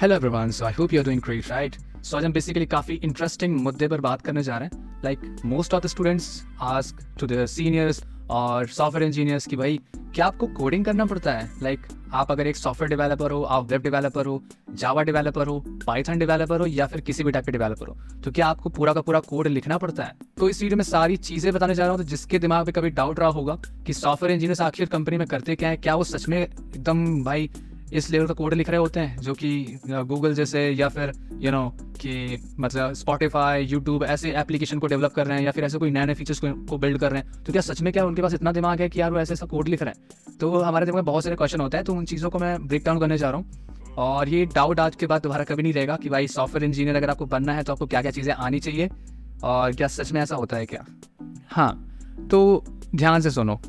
Hello everyone, so I hope you are doing great, right? So आज हम basically काफ़ी interesting मुद्दे पर बात करने जा रहे हैं. Like most of the students ask to the seniors और सॉफ्टवेयर इंजीनियर्स कि भाई क्या आपको कोडिंग करना पड़ता है? लाइक आप अगर एक सॉफ्टवेयर डेवलपर हो, आप वेब डेवलपर हो, जावा डेवलपर हो, पाइथन डेवलपर हो या फिर किसी भी टाइप के डेवलपर हो, तो क्या आपको पूरा का पूरा कोड लिखना पड़ता है? तो इस वीडियो में सारी चीज़ें बताने जा रहा हूँ. तो जिसके दिमाग में कभी डाउट रहा होगा कि सॉफ्टवेयर इंजीनियर्स आखिर कंपनी में करते क्या है, क्या वो सच में एकदम भाई इस लेवल का कोड लिख रहे होते हैं जो कि गूगल जैसे या फिर कि मतलब स्पॉटिफाई, यूट्यूब ऐसे एप्लीकेशन को डेवलप कर रहे हैं या फिर ऐसे कोई नए नए फीचर्स को बिल्ड कर रहे हैं, तो क्या सच में क्या उनके पास इतना दिमाग है कि यार वो ऐसे ऐसा कोड लिख रहे हैं? तो हमारे दिमाग में बहुत सारे क्वेश्चन होते हैं, तो उन चीज़ों को मैं ब्रेक डाउन करने जा रहा हूँ. और ये डाउट आज के बाद दोबारा कभी नहीं रहेगा कि भाई सॉफ्टवेयर इंजीनियर अगर आपको बनना है तो आपको क्या क्या चीज़ें आनी चाहिए और क्या सच में ऐसा होता है क्या. हाँ, तो ध्यान से सुनो.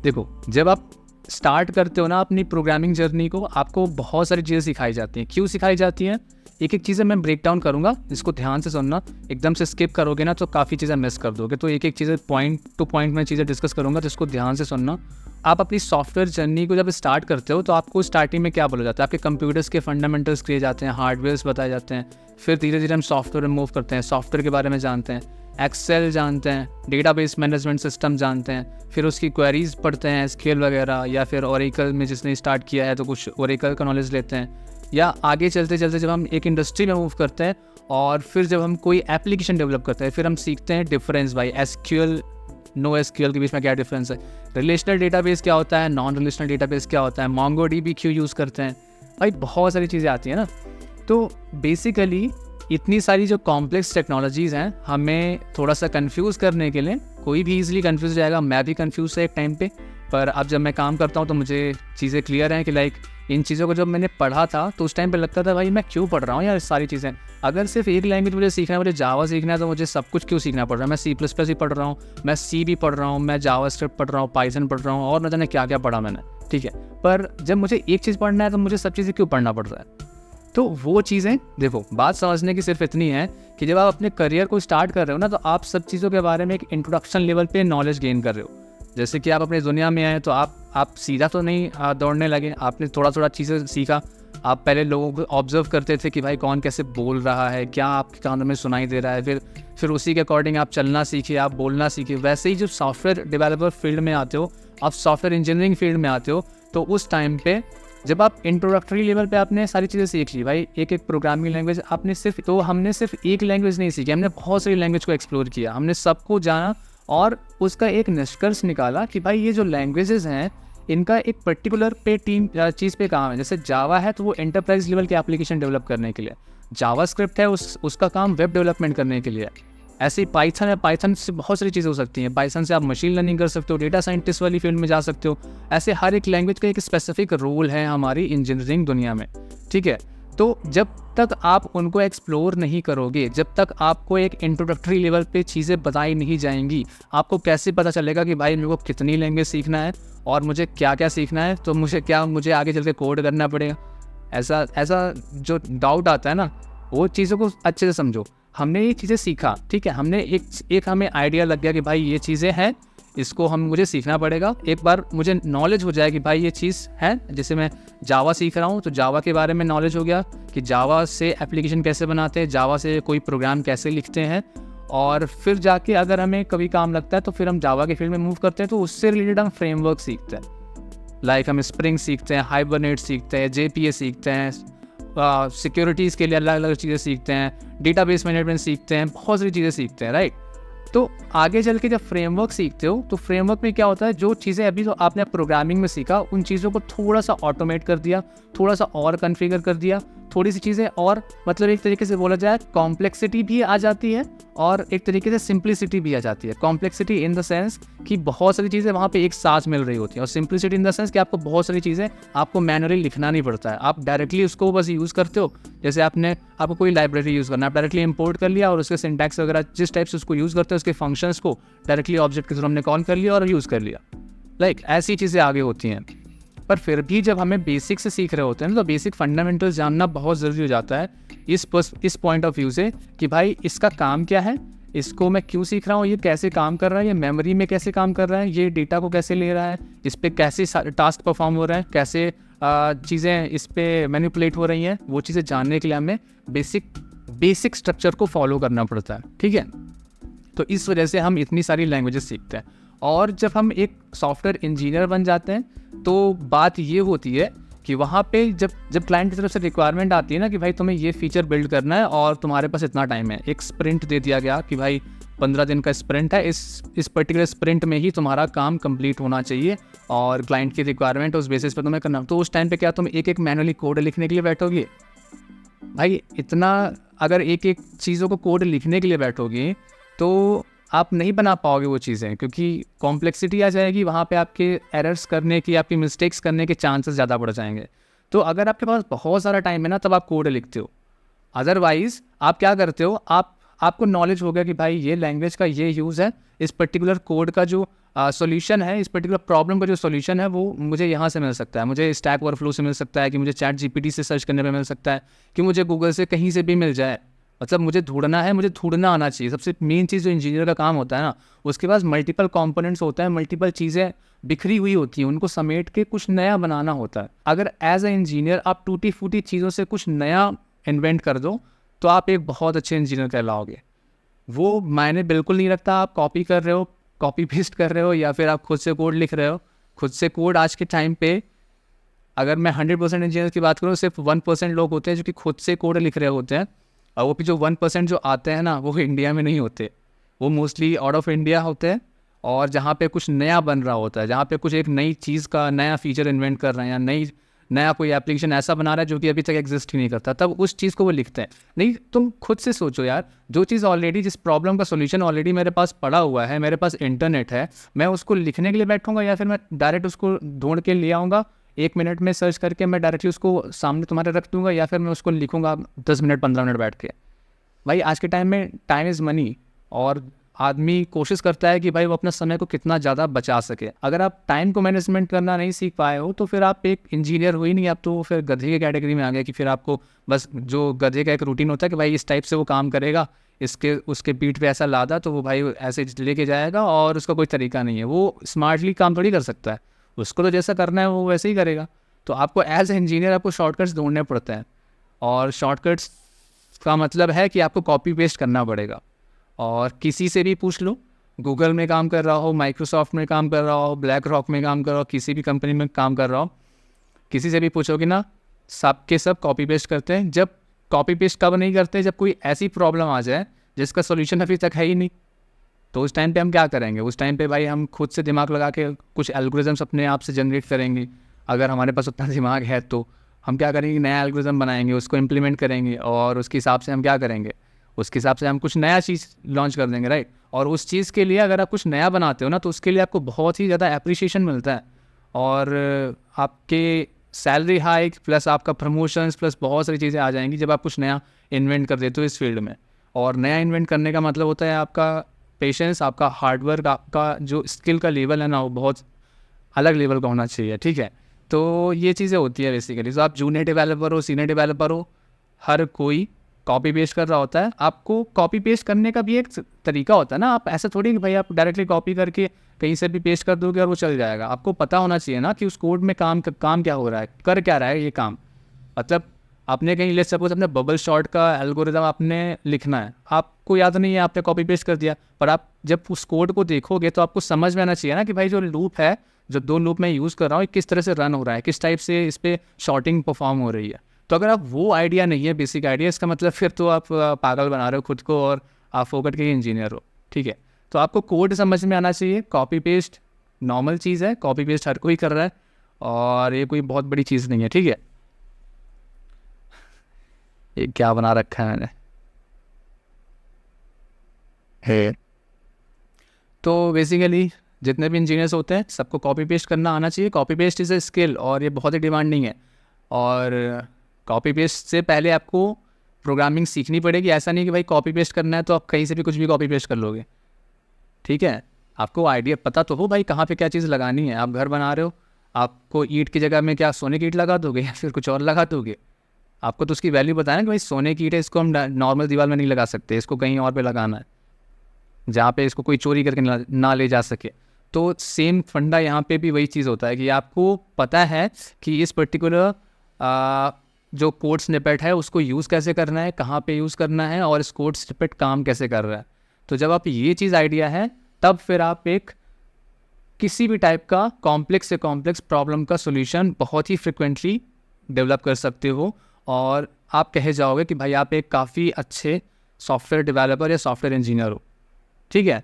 देखो, जब आप स्टार्ट करते हो ना अपनी प्रोग्रामिंग जर्नी को, आपको बहुत सारी चीज़ें सिखाई जाती हैं. क्यों सिखाई जाती हैं? एक एक चीज़ें मैं ब्रेक डाउन करूँगा, इसको ध्यान से सुनना. एकदम से स्किप करोगे ना तो काफ़ी चीज़ें मिस कर दोगे. तो एक एक चीज़ें पॉइंट टू पॉइंट में चीज़ें डिस्कस करूँगा, तो इसको ध्यान से सुनना. आप अपनी सॉफ्टवेयर जर्नी को जब स्टार्ट करते हो तो आपको स्टार्टिंग में क्या बोला जाता है? आपके कंप्यूटर्स के फंडामेंटल्स किए जाते हैं, हार्डवेयर्स बताए जाते हैं. फिर धीरे धीरे हम सॉफ्टवेयर में मूव करते हैं, सॉफ्टवेयर के बारे में जानते हैं, एक्सेल जानते हैं, डेटाबेस मैनेजमेंट सिस्टम जानते हैं, फिर उसकी क्वेरीज पढ़ते हैं, एसक्यूएल वगैरह, या फिर ओरेकल में जिसने स्टार्ट किया है तो कुछ ओरेकल का नॉलेज लेते हैं. या आगे चलते चलते जब हम एक इंडस्ट्री में मूव करते हैं और फिर जब हम कोई एप्लीकेशन डेवलप करते हैं, फिर हम सीखते हैं डिफरेंस भाई एसक्यूएल नो एसक्यूएल के बीच में क्या डिफरेंस है, रिलेशनल डेटाबेस क्या होता है, नॉन रिलेशनल डेटाबेस क्या होता है, मोंगोडीबी क्यों यूज़ करते हैं. भाई बहुत सारी चीज़ें आती हैं ना. तो बेसिकली इतनी सारी जो कॉम्प्लेक्स टेक्नोलॉजीज़ हैं, हमें थोड़ा सा कंफ्यूज करने के लिए, कोई भी इजीली कंफ्यूज हो जाएगा, मैं भी कंफ्यूज था एक टाइम पे, पर अब जब मैं काम करता हूँ तो मुझे चीज़ें क्लियर हैं कि लाइक इन चीज़ों को जब मैंने पढ़ा था तो उस टाइम पे लगता था भाई मैं क्यों पढ़ रहा हूँ यार सारी चीज़ें. अगर सिर्फ एक लैंग्वेज मुझे सीखना है, मुझे जावा सीखना है, तो मुझे सब कुछ क्यों सीखना पड़ रहा है? मैं C++ भी पढ़ रहा हूँ, मैं C भी पढ़ रहा हूँ, मैं जावा स्क्रिप्ट पढ़ रहा हूँ, पाइथन पढ़ रहा हूँ, और न जाने क्या क्या पढ़ा मैंने. ठीक है, पर जब मुझे एक चीज़ पढ़ना है तो मुझे सब चीज़ें क्यों पढ़ना पड़ रहा है? तो वो चीज़ें देखो, बात समझने की सिर्फ इतनी है कि जब आप अपने करियर को स्टार्ट कर रहे हो ना, तो आप सब चीज़ों के बारे में एक इंट्रोडक्शन लेवल पे नॉलेज गेन कर रहे हो. जैसे कि आप अपनी दुनिया में आए तो आप सीधा तो नहीं दौड़ने लगे, आपने थोड़ा थोड़ा चीज़ें सीखा. आप पहले लोगों को ऑब्जर्व करते थे कि भाई कौन कैसे बोल रहा है, क्या आपके कानों में सुनाई दे रहा है, फिर उसी के अकॉर्डिंग आप चलना सीखे, आप बोलना सीखे. वैसे ही जब सॉफ्टवेयर डेवलपर फील्ड में आते हो, आप सॉफ्टवेयर इंजीनियरिंग फील्ड में आते हो, तो उस टाइम पे जब आप इंट्रोडक्टरी लेवल पे आपने सारी चीज़ें सीख ली भाई, एक एक प्रोग्रामिंग लैंग्वेज आपने हमने सिर्फ एक लैंग्वेज नहीं सीखी, हमने बहुत सारी लैंग्वेज को एक्सप्लोर किया, हमने सबको जाना और उसका एक निष्कर्ष निकाला कि भाई ये जो लैंग्वेजेस हैं इनका एक पर्टिकुलर पे टीम चीज़ पे काम है. जैसे जावा है तो वो एंटरप्राइज लेवल के एप्लीकेशन डेवलप करने के लिए, जावा स्क्रिप्ट है उसका काम वेब डेवलपमेंट करने के लिए. ऐसे ही पाइथन है, पाइथन से बहुत सारी चीज़ें हो सकती हैं. पाइथन से आप मशीन लर्निंग कर सकते हो, डेटा साइंटिस्ट वाली फील्ड में जा सकते हो. ऐसे हर एक लैंग्वेज का एक स्पेसिफिक रोल है हमारी इंजीनियरिंग दुनिया में. ठीक है, तो जब तक आप उनको एक्सप्लोर नहीं करोगे, जब तक आपको एक इंट्रोडक्टरी लेवल पे चीज़ें बताई नहीं जाएंगी, आपको कैसे पता चलेगा कि भाई मेरे को कितनी लैंग्वेज सीखना है और मुझे क्या क्या सीखना है, तो मुझे आगे चल के कोड करना पड़ेगा. ऐसा जो डाउट आता है ना, वो चीज़ों को अच्छे से समझो. हमने ये चीज़ें सीखा, ठीक है, हमने एक हमें आइडिया लग गया कि भाई ये चीज़ें हैं, इसको मुझे सीखना पड़ेगा. एक बार मुझे नॉलेज हो जाए कि भाई ये चीज़ है, जैसे मैं जावा सीख रहा हूँ तो जावा के बारे में नॉलेज हो गया कि जावा से एप्लीकेशन कैसे बनाते हैं, जावा से कोई प्रोग्राम कैसे लिखते हैं, और फिर जाके अगर हमें कभी काम लगता है तो फिर हम जावा के फील्ड में मूव करते हैं, तो उससे रिलेटेड हम फ्रेमवर्क सीखते हैं. लाइक हम स्प्रिंग सीखते हैं, हाइबरनेट सीखते हैं, JPA सीखते हैं, सिक्योरिटीज़ के लिए अलग अलग चीज़ें सीखते हैं, डेटाबेस मैनेजमेंट सीखते हैं, बहुत सारी चीज़ें सीखते हैं, राइट. तो आगे चल के जब फ्रेमवर्क सीखते हो तो फ्रेमवर्क में क्या होता है, जो चीज़ें अभी तो आपने प्रोग्रामिंग में सीखा उन चीज़ों को थोड़ा सा ऑटोमेट कर दिया, थोड़ा सा और कॉन्फ़िगर कर दिया, थोड़ी सी चीज़ें और, मतलब एक तरीके से बोला जाए कॉम्प्लेक्सिटी भी आ जाती है और एक तरीके से सिंप्लिसिटी भी आ जाती है. कॉम्प्लेक्सिटी इन द सेंस कि बहुत सारी चीज़ें वहाँ पे एक साथ मिल रही होती हैं, और सिंप्लिसिटी इन द सेंस कि आपको बहुत सारी चीज़ें आपको मैनुअली लिखना नहीं पड़ता है, आप डायरेक्टली उसको बस यूज़ करते हो. जैसे आपको कोई लाइब्रेरी यूज़ करना है, आप डायरेक्टली इंपोर्ट कर लिया और उसके सिंटैक्स वगैरह जिस टाइप से उसको यूज़ करते हो, उसके फंक्शंस को डायरेक्टली ऑब्जेक्ट के थ्रू हमने कॉल कर लिया और यूज़ कर लिया. लाइक ऐसी चीज़ें आगे होती हैं. पर फिर भी जब हमें बेसिक से सीख रहे होते हैं तो बेसिक फंडामेंटल्स जानना बहुत ज़रूरी हो जाता है इस पॉइंट ऑफ व्यू से कि भाई इसका काम क्या है, इसको मैं क्यों सीख रहा हूँ, ये कैसे काम कर रहा है, ये मेमोरी में कैसे काम कर रहा है, ये डेटा को कैसे ले रहा है, इस पर कैसे टास्क परफॉर्म हो रहा है, कैसे चीज़ें इस पे मैनिपुलेट हो रही हैं, वो चीज़ें जानने के लिए हमें बेसिक स्ट्रक्चर को फॉलो करना पड़ता है, ठीक है। तो इस वजह से हम इतनी सारी लैंग्वेजेस सीखते हैं। और जब हम एक सॉफ्टवेयर इंजीनियर बन जाते हैं तो बात ये होती है कि वहाँ पे जब क्लाइंट की तरफ से रिक्वायरमेंट आती है ना कि भाई तुम्हें ये फीचर बिल्ड करना है और तुम्हारे पास इतना टाइम है, एक स्प्रिंट दे दिया गया कि भाई 15 दिन का स्प्रिंट है, इस पर्टिकुलर स्प्रिंट में ही तुम्हारा काम कंप्लीट होना चाहिए और क्लाइंट की रिक्वायरमेंट उस बेसिस पर तुम्हें करना। तो उस टाइम पे क्या तुम एक मैनुअली कोड लिखने के लिए बैठोगे? भाई इतना अगर एक चीज़ों को कोड लिखने के लिए बैठोगे तो आप नहीं बना पाओगे वो चीज़ें, क्योंकि कॉम्प्लेक्सिटी आ जाएगी वहाँ पे, आपके एरर्स करने की, आपकी मिस्टेक्स करने के चांसेस ज़्यादा बढ़ जाएंगे। तो अगर आपके पास बहुत सारा टाइम है ना, तब आप कोड लिखते हो। अदरवाइज आप क्या करते हो, आपको नॉलेज हो गया कि भाई ये लैंग्वेज का ये यूज़ है, इस पर्टिकुलर कोड का जो सॉल्यूशन है, इस पर्टिकुलर प्रॉब्लम का जो सॉल्यूशन है वो मुझे यहाँ से मिल सकता है, मुझे स्टैक ओवरफ्लो से मिल सकता है, कि मुझे चैट जीपीटी से सर्च करने पे मिल सकता है, कि मुझे गूगल से कहीं से भी मिल जाए। मतलब मुझे ढूंढना है, मुझे ढूंढना आना चाहिए। सबसे मेन चीज़ जो इंजीनियर का काम होता है ना, उसके पास मल्टीपल कंपोनेंट्स होते हैं, मल्टीपल चीज़ें बिखरी हुई होती हैं, उनको समेट के कुछ नया बनाना होता है। अगर एज ए इंजीनियर आप टूटी फूटी चीज़ों से कुछ नया इन्वेंट कर दो तो आप एक बहुत अच्छे इंजीनियर कहलाओगे। वो मायने बिल्कुल नहीं रखता आप कॉपी कर रहे हो, कॉपी पेस्ट कर रहे हो, या फिर आप खुद से कोड लिख रहे हो। खुद से कोड आज के टाइम पे, अगर मैं 100% इंजीनियर की बात करूँ, सिर्फ 1% लोग होते हैं जो कि खुद से कोड लिख रहे होते हैं। और वो भी जो 1% जो आते हैं ना, वो इंडिया में नहीं होते, वो मोस्टली आउट ऑफ इंडिया होते हैं। और जहाँ पे कुछ नया बन रहा होता है, जहाँ पे कुछ एक नई चीज़ का नया फीचर इन्वेंट कर रहे हैं, या नया कोई एप्लीकेशन ऐसा बना रहा है जो कि अभी तक एग्जिस्ट ही नहीं करता, तब उस चीज़ को वो लिखते हैं। नहीं, तुम खुद से सोचो यार, जो चीज़ ऑलरेडी, जिस प्रॉब्लम का सोल्यूशन ऑलरेडी मेरे पास पड़ा हुआ है, मेरे पास इंटरनेट है, मैं उसको लिखने के लिए बैठूंगा, या फिर मैं डायरेक्ट उसको ढूंढ के ले आऊँगा, 1 मिनट में सर्च करके मैं डायरेक्टली उसको सामने तुम्हारे रख दूंगा, या फिर मैं उसको लिखूंगा 10 मिनट 15 मिनट बैठ के। भाई आज के टाइम में टाइम इज़ मनी, और आदमी कोशिश करता है कि भाई वो अपना समय को कितना ज़्यादा बचा सके। अगर आप टाइम को मैनेजमेंट करना नहीं सीख पाए हो तो फिर आप एक इंजीनियर हो ही नहीं, आप तो फिर गधे की कैटेगरी में आ गए, कि फिर आपको बस जो गधे का एक रूटीन होता है कि भाई इस टाइप से वो काम करेगा, इसके उसके पीठ पे ऐसा लादा तो वो भाई ऐसे लेके जाएगा, और उसका कोई तरीका नहीं है, वो स्मार्टली काम थोड़ी कर सकता है, उसको तो जैसा करना है वो वैसे ही करेगा। तो आपको एज ए इंजीनियर आपको शॉर्टकट्स ढूंढने पड़ते हैं, और शॉर्टकट्स का मतलब है कि आपको कॉपी पेस्ट करना पड़ेगा। और किसी से भी पूछ लो, गूगल में काम कर रहा हो, माइक्रोसॉफ्ट में काम कर रहा हो, ब्लैक रॉक में काम कर रहा हो, किसी भी कंपनी में काम कर रहा हो, किसी से भी पूछोगे ना, सब के सब कॉपी पेस्ट करते हैं। जब कॉपी पेस्ट कब नहीं करते, जब कोई ऐसी प्रॉब्लम आ जाए जिसका सोल्यूशन अभी तक है ही नहीं, तो उस टाइम पे हम क्या करेंगे? उस टाइम पे भाई हम खुद से दिमाग लगा के कुछ एल्गोरिथम्स अपने आप से जनरेट करेंगे। अगर हमारे पास उतना दिमाग है तो हम क्या करेंगे, नया एल्गोरिथम बनाएंगे, उसको इम्प्लीमेंट करेंगे, और उसके हिसाब से हम क्या करेंगे, उसके हिसाब से हम कुछ नया चीज़ लॉन्च कर देंगे, राइट। और उस चीज़ के लिए अगर आप कुछ नया बनाते हो ना, तो उसके लिए आपको बहुत ही ज़्यादा अप्रिशिएशन मिलता है, और आपके सैलरी हाइक प्लस आपका प्रमोशंस प्लस बहुत सारी चीज़ें आ जाएंगी जब आप कुछ नया इन्वेंट कर देते हो इस फील्ड में। और नया इन्वेंट करने का मतलब होता है आपका पेशेंस, आपका हार्डवर्क, आपका जो स्किल का लेवल है ना, वो बहुत अलग लेवल का होना चाहिए, ठीक है। तो ये चीज़ें होती है बेसिकली। तो आप जूनियर डेवलपर हो, सीनियर डेवलपर हो, हर कोई कॉपी पेस्ट कर रहा होता है। आपको कॉपी पेस्ट करने का भी एक तरीका होता है ना, आप ऐसा थोड़ी कि भाई आप डायरेक्टली कॉपी करके कहीं से भी पेस्ट कर दोगे और वो चल जाएगा। आपको पता होना चाहिए ना कि उस कोड में काम क्या हो रहा है, कर क्या रहा है ये काम। मतलब आपने कहीं लेट्स सपोज अपने बबल शॉट का एल्गोरिदम आपने लिखना है, आपको याद नहीं है, आपने कॉपी पेस्ट कर दिया, पर आप जब उस कोड को देखोगे तो आपको समझ में आना चाहिए ना कि भाई जो लूप है, जो 2 लूप मैं यूज़ कर रहा हूँ, किस तरह से रन हो रहा है, किस टाइप से इस पर शॉर्टिंग परफॉर्म हो रही है। तो अगर आप वो आइडिया नहीं है, बेसिक आइडिया, इसका मतलब फिर तो आप पागल बना रहे हो खुद को, और आप फोकट के इंजीनियर हो, ठीक है। तो आपको कोड समझ में आना चाहिए। कॉपी पेस्ट नॉर्मल चीज़ है, कॉपी पेस्ट हर कोई कर रहा है, और ये कोई बहुत बड़ी चीज़ नहीं है, ठीक है। ये क्या बना रखा है मैंने है। तो बेसिकली जितने भी इंजीनियर्स होते हैं सबको कॉपी पेस्ट करना आना चाहिए। Copy paste is a skill, और ये बहुत ही डिमांडिंग है। और कॉपी पेस्ट से पहले आपको प्रोग्रामिंग सीखनी पड़ेगी। ऐसा नहीं कि भाई कॉपी पेस्ट करना है तो आप कहीं से भी कुछ भी कॉपी पेस्ट कर लोगे, ठीक है। आपको आइडिया पता तो हो भाई कहाँ पे क्या चीज़ लगानी है। आप घर बना रहे हो, आपको ईंट की जगह में क्या सोने की ईंट लगा दोगे या फिर कुछ और लगा दोगे? आपको तो उसकी वैल्यू बताया ना कि भाई सोने की ईंट है, इसको हम नॉर्मल दीवार में नहीं लगा सकते, इसको कहीं और पे लगाना है जहाँ पे इसको कोई चोरी करके ना ले जा सके। तो सेम फंडा यहाँ पे भी वही चीज़ होता है कि आपको पता है कि इस पर्टिकुलर जो कोड स्निपेट है उसको यूज़ कैसे करना है, कहाँ पे यूज़ करना है, और इस कोड स्निपेट काम कैसे कर रहा है। तो जब आप ये चीज़ आइडिया है, तब फिर आप एक किसी भी टाइप का कॉम्प्लेक्स से कॉम्प्लेक्स प्रॉब्लम का सोल्यूशन बहुत ही फ्रिक्वेंटली डेवलप कर सकते हो, और आप कहे जाओगे कि भाई आप एक काफ़ी अच्छे सॉफ्टवेयर डेवलपर या सॉफ्टवेयर इंजीनियर हो। ठीक है,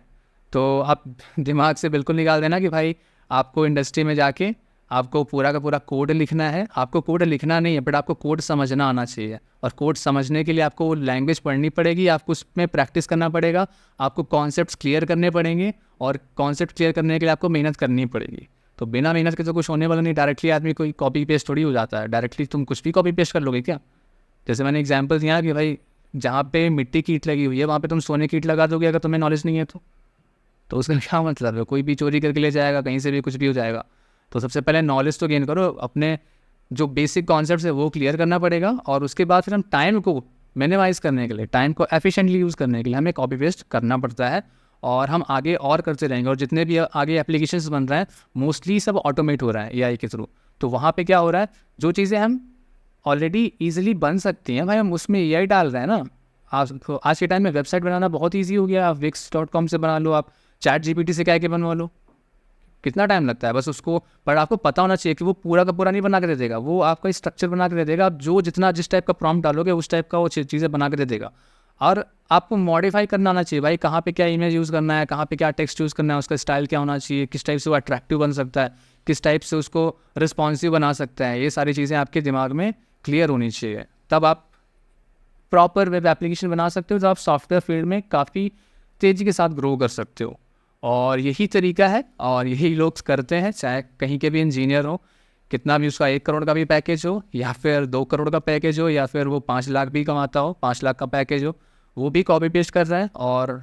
तो आप दिमाग से बिल्कुल निकाल देना कि भाई आपको इंडस्ट्री में जाके आपको पूरा का पूरा कोड लिखना है। आपको कोड लिखना नहीं है, बट आपको कोड समझना आना चाहिए, और कोड समझने के लिए आपको वो लैंग्वेज पढ़नी पड़ेगी, आपको उसमें प्रैक्टिस करना पड़ेगा, आपको कॉन्सेप्ट्स क्लियर करने पड़ेंगे, और कॉन्सेप्ट क्लियर करने के लिए आपको मेहनत करनी पड़ेगी। तो बिना मेहनत के तो कुछ होने वाला नहीं। डायरेक्टली आदमी कोई कॉपी पेस्ट थोड़ी हो जाता है, डायरेक्टली तुम कुछ भी कॉपी पेस्ट कर लोगे क्या? जैसे मैंने एग्जाम्पल दिया कि भाई जहाँ पे मिट्टी की ईंट लगी हुई है वहाँ पे तुम सोने की ईंट लगा दोगे अगर तुम्हें नॉलेज नहीं है तो उसका क्या मतलब है? कोई भी चोरी करके ले जाएगा, कहीं से भी कुछ भी हो जाएगा। तो सबसे पहले नॉलेज तो गेन करो, अपने जो बेसिक कॉन्सेप्ट्स है वो क्लियर करना पड़ेगा, और उसके बाद फिर हम टाइम को मिनिमाइज करने के लिए, टाइम को एफिशिएंटली यूज़ करने के लिए हमें कॉपी पेस्ट करना पड़ता है, और हम आगे और करते रहेंगे। और जितने भी आगे एप्लीकेशंस बन रहे हैं मोस्टली सब ऑटोमेट हो रहा है एआई के थ्रू। तो वहाँ पे क्या हो रहा है, जो चीज़ें हम ऑलरेडी ईजिली बन सकती हैं भाई हम उसमें एआई डाल रहे हैं ना। आज के टाइम में वेबसाइट बनाना बहुत ईजी हो गया। आप wix.com से बना लो, आप चैट जीपीटी से कह के बनवा लो, कितना टाइम लगता है बस उसको। पर आपको पता होना चाहिए कि वो पूरा का पूरा नहीं बना के दे देगा, वो आपका स्ट्रक्चर बना के दे देगा। आप जो जितना जिस टाइप का प्रॉम्प्ट डालोगे उस टाइप का वो चीज़ें बना के दे देगा। और आपको मॉडिफाई करना आना चाहिए भाई, कहाँ पे क्या इमेज यूज़ करना है, कहाँ पे क्या टेक्स्ट यूज़ करना है, उसका स्टाइल क्या होना चाहिए, किस टाइप से वो अट्रैक्टिव बन सकता है, किस टाइप से उसको रिस्पॉन्सिव बना सकता है। ये सारी चीज़ें आपके दिमाग में क्लियर होनी चाहिए, तब आप प्रॉपर वेब एप्लीकेशन बना सकते हो, तो आप सॉफ्टवेयर फील्ड में काफ़ी तेज़ी के साथ ग्रो कर सकते हो। और यही तरीका है, और यही लोग करते हैं, चाहे कहीं के भी इंजीनियर हो, कितना भी उसका 1 करोड़ का भी पैकेज हो, या फिर 2 करोड़ का पैकेज हो, या फिर वो 5 लाख भी कमाता हो, 5 लाख का पैकेज हो, वो भी कॉपी पेस्ट कर रहा है। और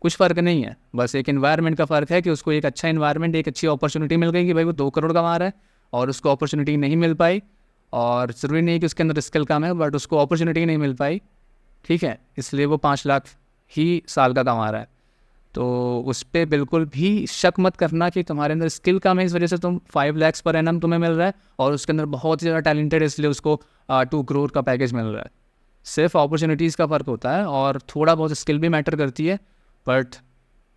कुछ फ़र्क नहीं है, बस एक इन्वायरमेंट का फ़र्क है कि उसको एक अच्छा इन्वायरमेंट, एक अच्छी अपॉर्चुनिटी मिल गई कि भाई वो 2 करोड़ कमा रहा है और उसको अपॉर्चुनिटी नहीं मिल पाई। और ज़रूरी नहीं कि उसके अंदर स्किल कम है, बट उसको अपॉर्चुनिटी नहीं मिल पाई, ठीक है, इसलिए वो 5 लाख ही साल का कमा रहा है। तो उस पर बिल्कुल भी शक मत करना कि तुम्हारे अंदर स्किल कम है इस वजह से तुम 5 लाख पर एनम तुम्हें मिल रहा है, और उसके अंदर बहुत ही ज़्यादा टैलेंटेड है इसलिए उसको 2 करोड़ का पैकेज मिल रहा है। सिर्फ अपॉर्चुनिटीज़ का फ़र्क होता है, और थोड़ा बहुत स्किल भी मैटर करती है, बट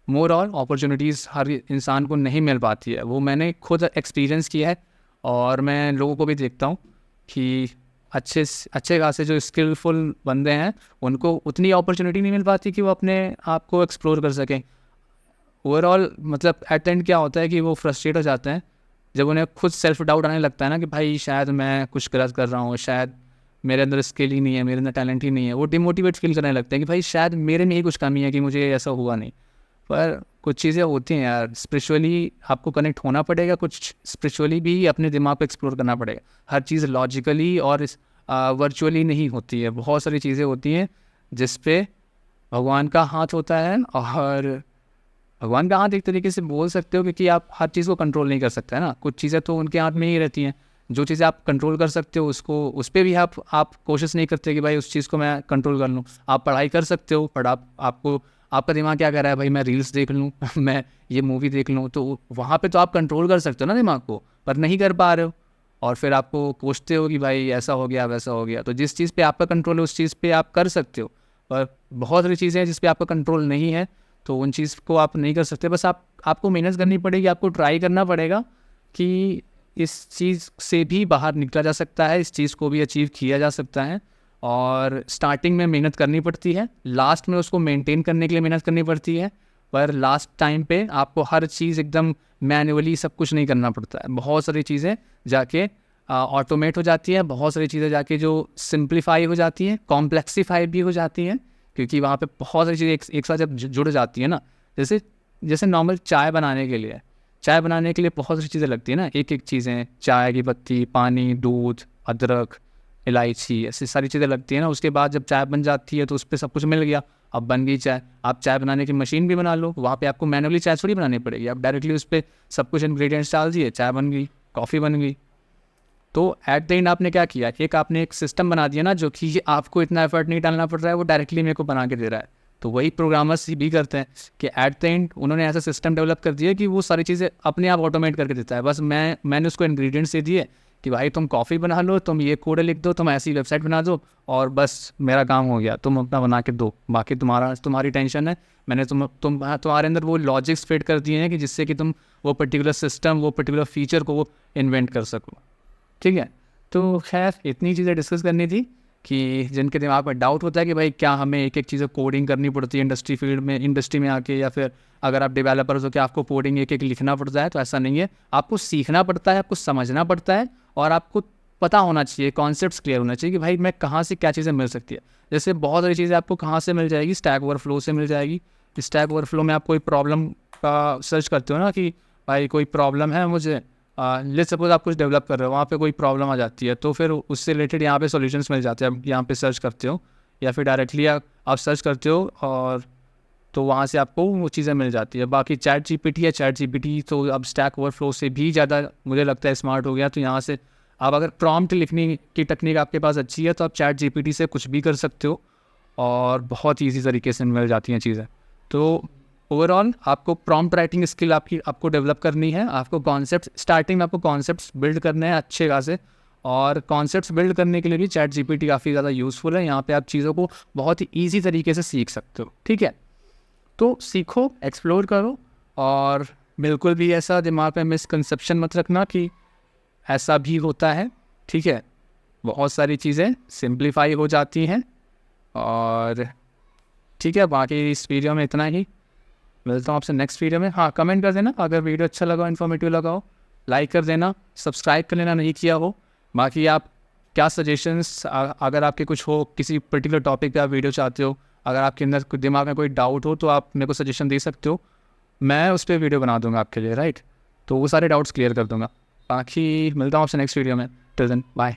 मोर ऑल अपॉर्चुनिटीज़ हर इंसान को नहीं मिल पाती है। वो मैंने खुद एक्सपीरियंस किया है, और मैं लोगों को भी देखता हूँ कि अच्छे खासे जो स्किलफुल बंदे हैं उनको उतनी अपॉर्चुनिटी नहीं मिल पाती कि वो अपने आप को एक्सप्लोर कर सकें। ओवरऑल मतलब एट एंड क्या होता है कि वो फ्रस्ट्रेट हो जाते हैं जब उन्हें खुद सेल्फ डाउट आने लगता है ना कि भाई शायद मैं कुछ गलत कर रहा हूँ, शायद मेरे अंदर स्किल ही नहीं है, मेरे अंदर टैलेंट ही नहीं है। वो डिमोटिवेट फील करने लगते हैं कि भाई शायद मेरे में ही कुछ कमी है कि मुझे ऐसा हुआ नहीं। पर कुछ चीज़ें होती हैं यार, स्पिरिचुअली आपको कनेक्ट होना पड़ेगा, कुछ स्पिरिचुअली भी अपने दिमाग को एक्सप्लोर करना पड़ेगा। हर चीज़ लॉजिकली और वर्चुअली नहीं होती है, बहुत सारी चीज़ें होती हैं जिस पे भगवान का हाथ होता है। और भगवान का हाथ एक तरीके से बोल सकते हो, क्योंकि आप हर चीज़ को कंट्रोल नहीं कर सकते है ना, कुछ चीज़ें तो उनके हाथ में ही रहती हैं। जो चीज़ें आप कंट्रोल कर सकते हो उसको, उस पर भी आप कोशिश नहीं करते कि भाई उस चीज़ को मैं कंट्रोल कर लूँ। आप पढ़ाई कर सकते हो, पर आपको आपका दिमाग क्या कर रहा है, भाई मैं रील्स देख लूँ मैं ये मूवी देख लूँ, तो वहाँ पे तो आप कंट्रोल कर सकते हो ना दिमाग को, पर नहीं कर पा रहे हो। और फिर आपको कोसते हो कि भाई ऐसा हो गया वैसा हो गया। तो जिस चीज़ पे आपका कंट्रोल है उस चीज़ पे आप कर सकते हो, पर बहुत सारी चीज़ें हैं जिस पे आपका कंट्रोल नहीं है, तो उन चीज़ को आप नहीं कर सकते। बस आपको मेहनत करनी पड़ेगी, आपको ट्राई करना पड़ेगा कि इस चीज़ से भी बाहर निकला जा सकता है, इस चीज़ को भी अचीव किया जा सकता है। और स्टार्टिंग में मेहनत करनी पड़ती है, लास्ट में उसको मेंटेन करने के लिए मेहनत करनी पड़ती है, पर लास्ट टाइम पे आपको हर चीज़ एकदम मैन्युअली सब कुछ नहीं करना पड़ता है। बहुत सारी चीज़ें जाके ऑटोमेट हो जाती हैं, बहुत सारी चीज़ें जाके जो सिंप्लीफाई हो जाती हैं, कॉम्प्लेक्सीफाई भी हो जाती हैं, क्योंकि वहाँ पे बहुत सारी चीज़ें एक साथ जब जुड़ जाती है ना। जैसे नॉर्मल चाय बनाने के लिए बहुत सारी चीज़ें लगती है ना, एक एक चीज़ें, चाय की पत्ती, पानी, दूध, अदरक, इलायची, ऐसी सारी चीज़ें लगती है ना। उसके बाद जब चाय बन जाती है तो उस पर सब कुछ मिल गया, अब बन गई चाय। आप चाय बनाने की मशीन भी बना लो, वहाँ पे आपको मैनुअली चाय थोड़ी बनानी पड़ेगी, आप डायरेक्टली उस पर सब कुछ इंग्रेडिएंट्स डाल दिए, चाय बन गई, कॉफ़ी बन गई। तो एट द एंड आपने क्या किया, आपने एक सिस्टम बना दिया ना, जो कि आपको इतना एफर्ट नहीं डालना पड़ रहा है, वो डायरेक्टली मेरे को बना के दे रहा है। तो वही प्रोग्रामर्स भी करते हैं कि एट द एंड उन्होंने ऐसा सिस्टम डेवलप कर दिया कि वो सारी चीज़ें अपने आप ऑटोमेट करके देता है। बस मैंने उसको इंग्रेडिएंट्स दे दिए कि भाई तुम कॉफ़ी बना लो, तुम ये कोड लिख दो, तुम ऐसी वेबसाइट बना दो, और बस मेरा काम हो गया, तुम अपना बना के दो, बाकी तुम्हारी टेंशन है। मैंने तुम्हारे अंदर वो लॉजिक्स फिट कर दिए हैं कि जिससे कि तुम वो पर्टिकुलर सिस्टम, वो पर्टिकुलर फीचर को वो इन्वेंट कर सको। ठीक है, तो खैर इतनी चीज़ें डिस्कस करनी थी कि जिनके दिमाग में डाउट होता है कि भाई क्या हमें एक एक चीज़ कोडिंग करनी पड़ती है इंडस्ट्री में आके, या फिर अगर आप डेवलपर हो क्या आपको कोडिंग एक एक लिखना पड़ता है। तो ऐसा नहीं है, आपको सीखना पड़ता है, आपको समझना पड़ता है, और आपको पता होना चाहिए, कॉन्सेप्ट्स क्लियर होना चाहिए कि भाई मैं कहाँ से क्या चीज़ें मिल सकती है। जैसे बहुत सारी चीज़ें आपको कहाँ से मिल जाएगी, स्टैक ओवरफ्लो से मिल जाएगी। स्टैक ओवरफ्लो में आप कोई प्रॉब्लम का सर्च करते हो ना कि भाई कोई प्रॉब्लम है मुझे, लेट्स सपोज आप कुछ डेवलप कर रहे हो, वहाँ पे कोई प्रॉब्लम आ जाती है, तो फिर उससे रिलेटेड यहाँ पे सॉल्यूशंस मिल जाते हैं। आप यहाँ पे सर्च करते हो, या फिर डायरेक्टली आप सर्च करते हो, और तो वहाँ से आपको वो चीज़ें मिल जाती है। बाकी चैट जीपीटी तो अब स्टैक ओवरफ्लो से भी ज़्यादा मुझे लगता है स्मार्ट हो गया। तो यहाँ से आप अगर प्रॉम्प्ट लिखने की टेक्निक आपके पास अच्छी है तो आप चैट जीपीटी से कुछ भी कर सकते हो, और बहुत ईजी तरीके से मिल जाती हैं चीज़ें। तो ओवरऑल आपको प्रॉम्प्ट राइटिंग स्किल आपको डेवलप करनी है। आपको कॉन्सेप्ट स्टार्टिंग में आपको कॉन्सेप्ट्स बिल्ड करने हैं अच्छे खासे, और कॉन्सेप्ट्स बिल्ड करने के लिए भी चैट जीपीटी काफ़ी ज़्यादा यूज़फुल है। यहाँ पे आप चीज़ों को बहुत ही ईजी तरीके से सीख सकते हो। ठीक है, तो सीखो, एक्सप्लोर करो, और बिल्कुल भी ऐसा दिमाग में मिसकंसेप्शन मत रखना कि ऐसा भी होता है। ठीक है, बहुत सारी चीज़ें सिंप्लीफाई हो जाती हैं। और ठीक है, बाकी इस वीडियो में इतना ही। मिलता हूँ आपसे नेक्स्ट वीडियो में। हाँ, कमेंट कर देना अगर वीडियो अच्छा लगा, इन्फॉर्मेटिव लगा हो, लाइक कर देना, सब्सक्राइब कर लेना नहीं किया हो। बाकी आप क्या सजेशंस अगर आपके कुछ हो, किसी पर्टिकुलर टॉपिक पे आप वीडियो चाहते हो, अगर आपके अंदर दिमाग में कोई डाउट हो तो आप मेरे को सजेशन दे सकते हो, मैं उस पर वीडियो बना दूंगा आपके लिए, राइट। तो वो सारे डाउट्स क्लियर कर दूंगा। बाकी मिलता हूँ आपसे नेक्स्ट वीडियो में। Till then bye.